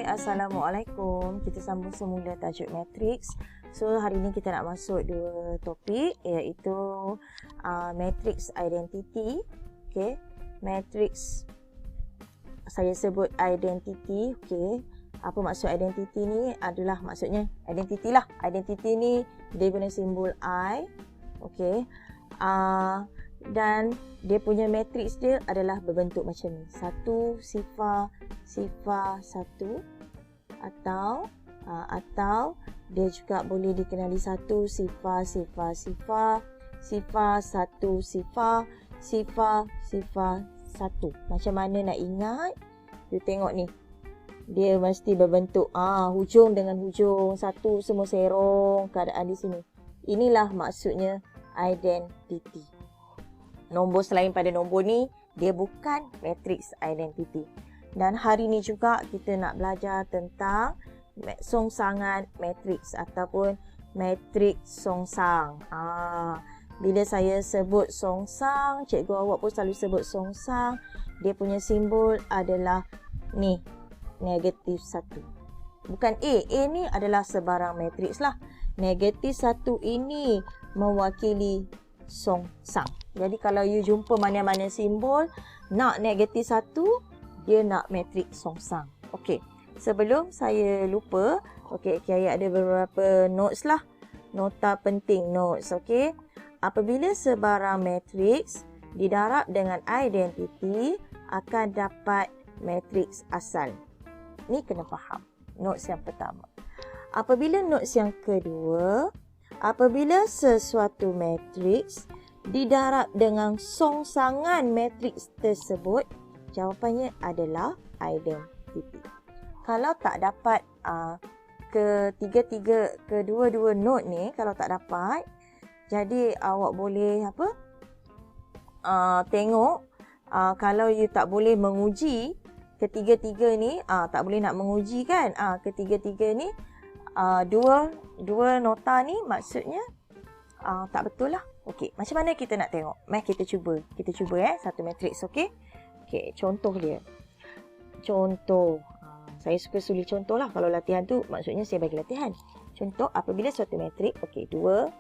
Assalamualaikum. Kita sambung semula tajuk matriks. So, hari ni kita nak masuk dua topik, iaitu matriks identity. Okay. Matriks, saya sebut identity. Okay. Apa maksud identity ni? Adalah maksudnya identity lah. Identity ni dia guna simbol I. Okay. Dan dia punya matriks dia adalah berbentuk macam ni. Satu sifar satu, atau dia juga boleh dikenali satu sifar satu sifar satu. Macam mana nak ingat? You tengok ni. Dia mesti berbentuk hujung dengan hujung satu, semua serong keadaan di sini. Inilah maksudnya identity. Nombor selain pada nombor ni, dia bukan matriks identity. Dan hari ni juga kita nak belajar tentang songsangan matriks ataupun matriks songsang. Bila saya sebut songsang, cikgu awak pun selalu sebut songsang. Dia punya simbol adalah ni, negatif 1. Bukan A. A ni adalah sebarang matriks lah. Negatif 1 ini mewakili songsang. Jadi kalau you jumpa mana-mana simbol nak negatif 1, dia nak matriks songsang. Okey. Sebelum saya lupa, saya ada beberapa notes lah. Nota penting notes, okey. Apabila sebarang matriks didarab dengan identiti, akan dapat matriks asal. Ni kena faham. Notes yang pertama. Apabila notes yang kedua, apabila sesuatu matriks didarab dengan songsangan matriks tersebut, jawapannya adalah identity. Kalau tak dapat kedua-dua note ni, kalau tak dapat, jadi awak boleh tengok, kalau you tak boleh menguji ketiga-tiga ni, tak boleh nak menguji kan, ketiga-tiga ni, dua nota ni maksudnya tak betul lah. Okey, macam mana kita nak tengok? Mari kita cuba satu matriks, okey? Okey, contoh dia. Contoh. Saya suka tulis contoh lah. Kalau latihan tu maksudnya saya bagi latihan. Contoh, apabila suatu matriks, okey, 2,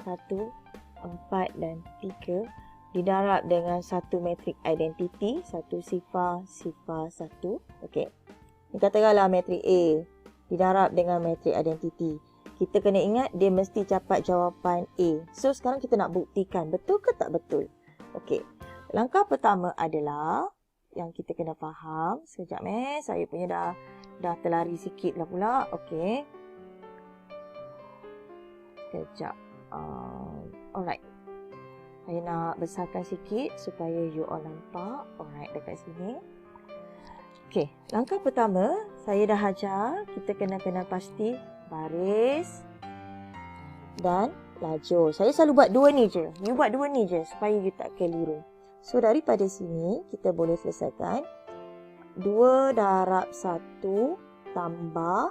1, 4 dan 3 didarab dengan satu matriks identiti, satu sifar 1. Okey. Ni katakanlah matriks A didarab dengan matriks identiti. Kita kena ingat dia mesti dapat jawapan A. So sekarang kita nak buktikan betul ke tak betul. Okey. Langkah pertama adalah yang kita kena faham. Sekejap saya punya dah terlari sikit lah pula. Okey. Sekejap. Alright. Saya nak besarkan sikit supaya you all nampak. Alright, dekat sini. Okey, langkah pertama saya dah ajar, kita kena pasti baris dan lajur. Saya selalu buat dua ni je. You buat dua ni je supaya you tak keliru. So daripada sini kita boleh selesaikan 2 darab 1 tambah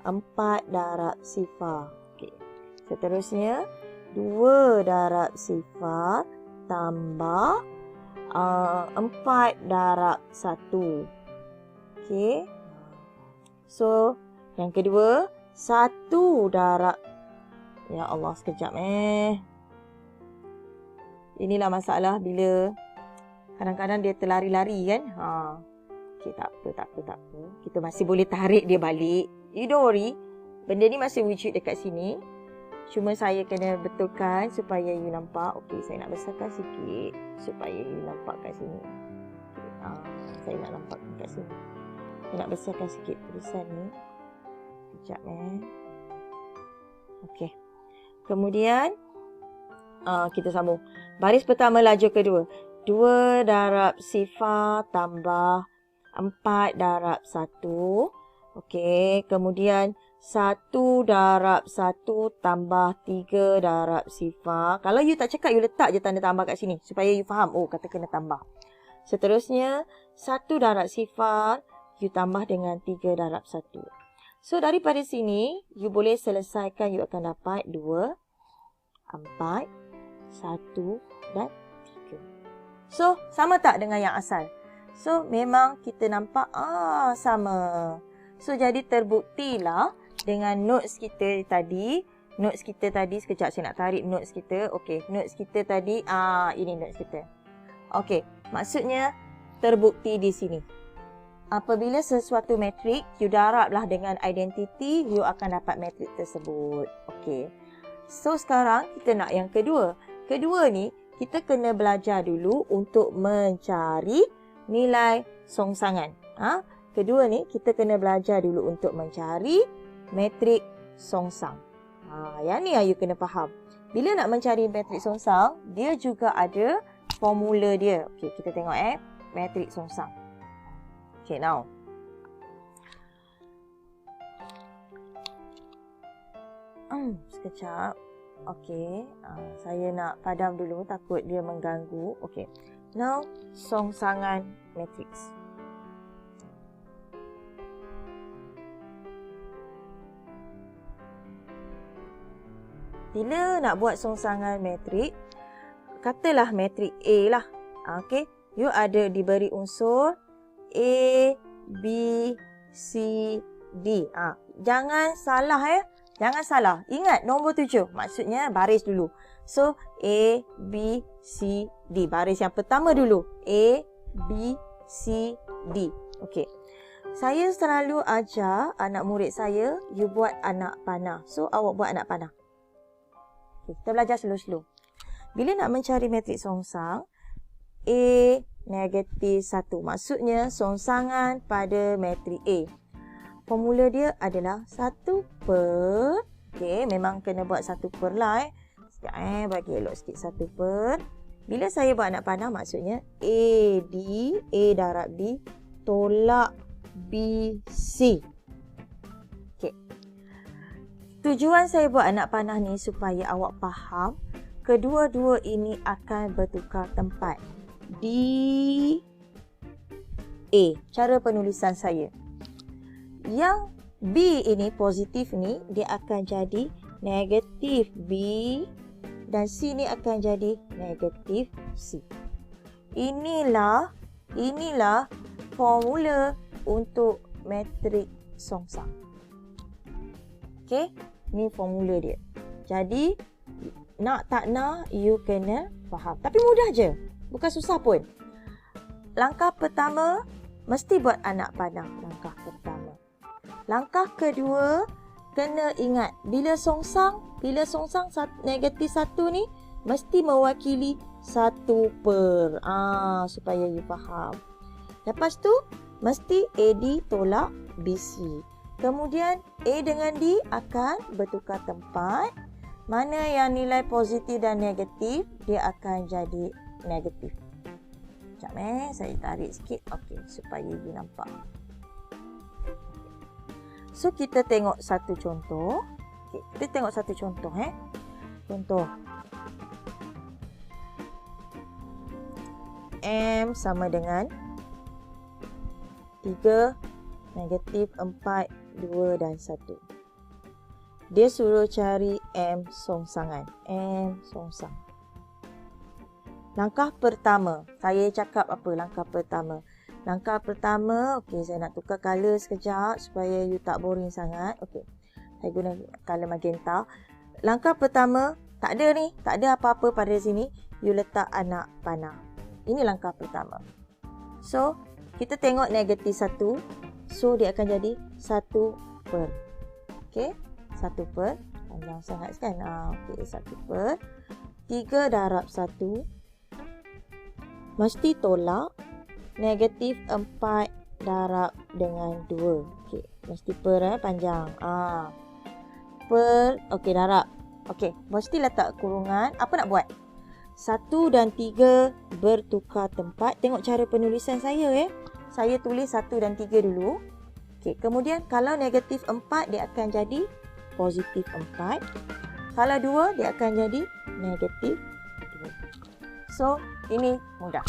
4 darab sifar. Okey. Seterusnya 2 darab sifar tambah 4 darab 1. Okey. So, yang kedua, 1 darab. Ya Allah, sekejap Inilah masalah bila kadang-kadang dia terlari-lari kan. Okey, tak apa. Kita masih boleh tarik dia balik. You don't worry. Benda ni masih wujud dekat sini. Cuma saya kena betulkan supaya you nampak. Okey, saya nak besarkan sikit supaya you nampak kat sini. Okay. Saya nak nampak kat sini. Saya nak besarkan sikit tulisan ni. Sekejap Okey. Kemudian kita sambung. Baris pertama, lajur kedua. 2 darab sifar tambah 4 darab 1. Okey. Kemudian 1 darab 1 tambah 3 darab sifar. Kalau you tak cakap, you letak je tanda tambah kat sini supaya you faham. Oh, kata kena tambah. Seterusnya 1 darab sifar you tambah dengan 3 darab 1. So daripada sini you boleh selesaikan, you akan dapat 2, 4, 1 dan 3. So sama tak dengan yang asal? So, memang kita nampak sama. So, jadi terbuktilah dengan notes kita tadi. Notes kita tadi, sekejap saya nak tarik notes kita. Okey, notes kita tadi, ini notes kita. Okey, maksudnya terbukti di sini. Apabila sesuatu matrik, you darablah dengan identiti, you akan dapat matrik tersebut. Okey. So, sekarang kita nak yang kedua. Kedua ni, kita kena belajar dulu untuk mencari nilai songsangan. Kedua ni, kita kena belajar dulu untuk mencari matrik songsang. Yang ni you kena faham. Bila nak mencari matrik songsang, dia juga ada formula dia. Okey, kita tengok matrik songsang. Okay, now. Sekejap. Okey, saya nak padam dulu takut dia mengganggu. Okey. Now, songsangan matriks. Bila nak buat songsangan matrik, katalah matrik A lah. Okey, you ada diberi unsur A, B, C, D. Jangan salah Jangan salah. Ingat nombor 7. Maksudnya baris dulu. So, A, B, C, D. Baris yang pertama dulu. A, B, C, D. Okey. Saya selalu ajar anak murid saya, you buat anak panah. So, awak buat anak panah. Okay, kita belajar slow-slow. Bila nak mencari matrik songsang, A negatif 1. Maksudnya songsangan pada matrik A. Formula dia adalah 1 per. Okey, memang kena buat 1 per lah. Sekejap bagi elok sikit 1 per. Bila saya buat anak panah, maksudnya A darab D tolak B, C. Okey. Tujuan saya buat anak panah ni supaya awak faham kedua-dua ini akan bertukar tempat. D, A. Cara penulisan saya. Yang B ini, positif ni, dia akan jadi negatif B dan C ni akan jadi negatif C. Inilah formula untuk matrik songsang. Okey, ni formula dia. Jadi, nak tak nak, you kena faham. Tapi mudah je. Bukan susah pun. Langkah pertama, mesti buat anak panah. Langkah pertama. Langkah kedua, kena ingat. Bila songsang negatif 1 ni, mesti mewakili 1 per. Supaya you faham. Lepas tu, mesti AD tolak BC. Kemudian, A dengan D akan bertukar tempat. Mana yang nilai positif dan negatif, dia akan jadi negatif. Sekejap saya tarik sikit. Okey, supaya you nampak. So, kita tengok satu contoh. Okay, kita tengok satu contoh. Contoh. M sama dengan 3, negatif 4, 2 dan 1. Dia suruh cari M songsangan. M songsang. Langkah pertama. Saya cakap apa langkah pertama? Langkah pertama, okey, saya nak tukar color sekejap supaya you tak boring sangat. Okey. Saya guna color magenta. Langkah pertama, tak ada apa-apa pada sini. You letak anak panah. Ini langkah pertama. So, kita tengok negatif 1. So, dia akan jadi 1 per. Okey. 1 per. Panjang sangat kan? Okey, 1 per. 3 darab 1. Mesti tolak. Negatif 4 darab dengan 2. Okey, mesti per panjang. Per, okey, darab. Okey, mesti letak kurungan. Apa nak buat? 1 dan 3 bertukar tempat. Tengok cara penulisan saya Saya tulis 1 dan 3 dulu. Okey, kemudian kalau negatif 4 dia akan jadi positif 4. Kalau 2 dia akan jadi negatif 2. So, ini mudah.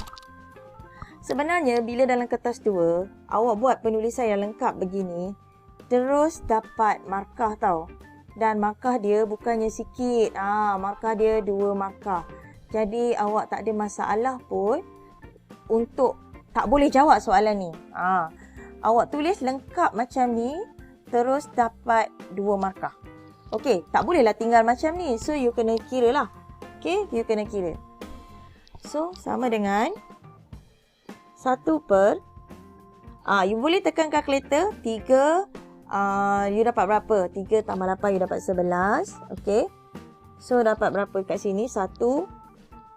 Sebenarnya bila dalam kertas 2, awak buat penulisan yang lengkap begini, terus dapat markah tau. Dan markah dia bukannya sikit. Markah dia 2 markah. Jadi awak tak ada masalah pun untuk tak boleh jawab soalan ni. Awak tulis lengkap macam ni, terus dapat 2 markah. Okey, tak bolehlah tinggal macam ni. So, you kena kira lah. Okey, you kena kira. So, sama dengan 1 per... you boleh tekan kalkulator. 3, you dapat berapa? 3 tambah 8, you dapat 11. Okey. So, dapat berapa kat sini? 1.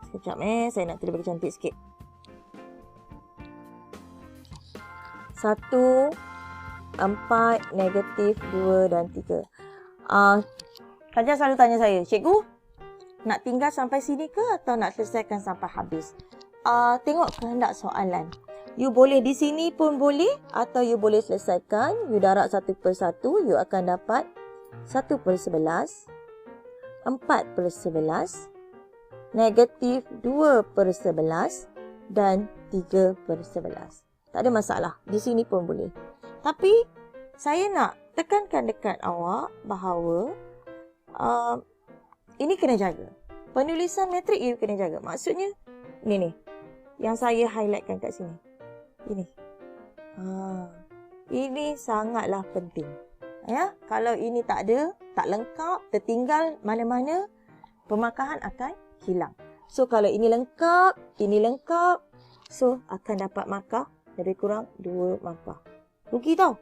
Sekejap saya nak tulis bagi cantik sikit. 1, 4, -2 dan 3. Kajian selalu tanya saya, cikgu, nak tinggal sampai sini ke atau nak selesaikan sampai habis? Tengok kehendak soalan. You boleh di sini pun boleh atau you boleh selesaikan. You darab 1 per 1, you akan dapat 1 per 11, 4 per 11, -2 per 11 dan 3 per 11. Tak ada masalah. Di sini pun boleh. Tapi, saya nak tekankan dekat awak bahawa ini kena jaga. Penulisan matrik you kena jaga. Maksudnya, ni. Yang saya highlightkan kat sini. Ini. Ini sangatlah penting. Ya, kalau ini tak ada, tak lengkap, tertinggal mana-mana, pemarkahan akan hilang. So, kalau ini lengkap, so akan dapat markah lebih kurang 2 markah. Rugi tau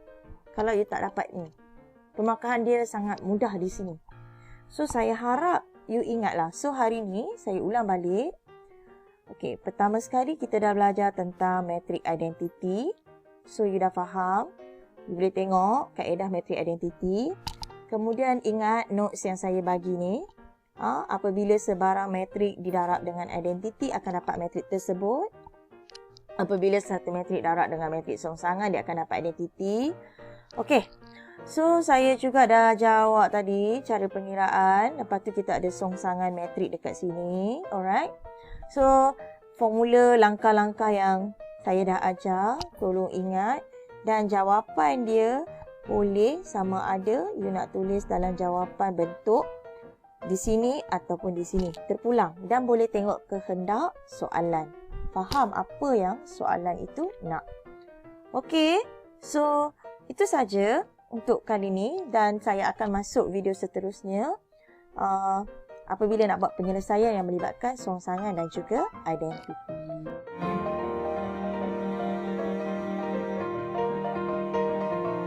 kalau you tak dapat ni. Pemarkahan dia sangat mudah di sini. So, saya harap you ingatlah. So, hari ni saya ulang balik. Okey, pertama sekali kita dah belajar tentang matric identity. So, you dah faham. You boleh tengok kaedah matric identity. Kemudian ingat notes yang saya bagi ni. Apabila sebarang matrik didarab dengan identity akan dapat matrik tersebut. Apabila satu matrik darab dengan matrik songsangan, dia akan dapat identiti. Okey. So, saya juga dah jawab tadi cara pengiraan. Lepas tu kita ada songsangan matrik dekat sini. Alright. So, formula langkah-langkah yang saya dah ajar, tolong ingat. Dan jawapan dia boleh sama ada you nak tulis dalam jawapan bentuk di sini ataupun di sini. Terpulang. Dan boleh tengok kehendak soalan. Faham apa yang soalan itu nak. Okey, so itu saja untuk kali ini dan saya akan masuk video seterusnya apabila nak buat penyelesaian yang melibatkan songsangan dan juga identiti.